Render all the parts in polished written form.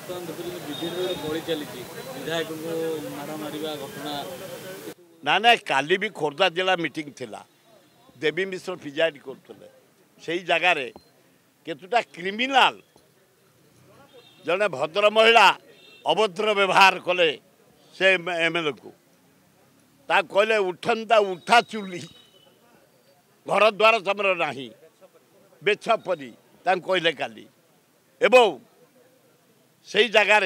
बर्तमान देखुन विजेडी गली चली विधायक को माड़ मार घटना ना ना काली भी खोर्धा जिला मीटिंग थिला देवी मिश्र प्रिजाइड करते से जगार केतुटा क्रिमिनाल जड़े भद्र महिला अभद्र व्यवहार कले से एमएलए को ता कहले उठंता उठा चुली घर द्वार समर ना बेछपरी कहले काली एवं से जगार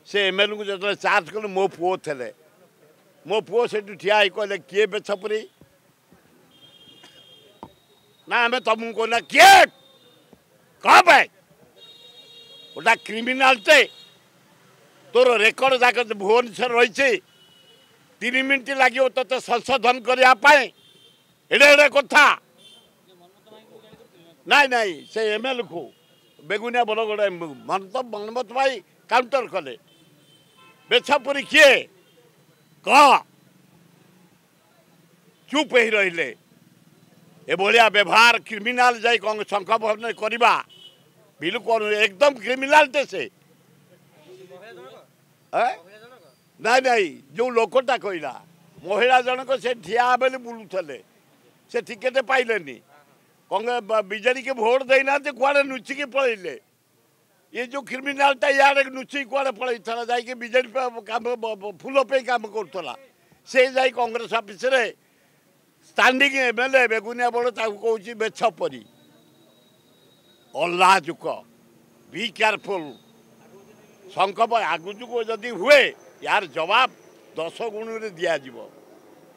से एमएलए को जो चार्ज कले मो पुओ थे मो पुओ से ठिया कहले किए बेछपरी ना हमें तुमको कहना किए कब है गोटा क्रिमिनालटे तोर रेकर्ड जाक भुवनेश्वर रही 3 मिनट लगे तो संशोधन करने एडे कथा नाई नाई से एमएलए को बेगुनिया बरगड़ मनमत भाई काउंटर कले बेछापुरी किए कह चुप ही रहिले एभलिया व्यवहार क्रिमिनाल जाई शंख भवन करवा बिल्कुल एकदम क्रिमिनाल से नाई नाई जो लोकटा कहला महिला जनक से ठिया बेले बुलूले से टिकेट पाइले कांग्रेस बीजेडी के भोट देना कुआड़े नुचिकी पलैले ये जो क्रिमिनालटा इे नुचिकी कुआड़े पलई था जाकि बीजेडी काम फूल पे काम करूला से जाई कांग्रेस ऑफिस रे स्टैंडिंग एमएलए बेगुनिया बड़ कौच बेछपरी अल्लाजुक बी केयरफुल शंख आगुक जदि हुए यार जवाब 10 गुण दिज्व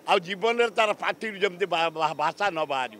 आ जीवन तार पार्टी जमी भाषा न बाहर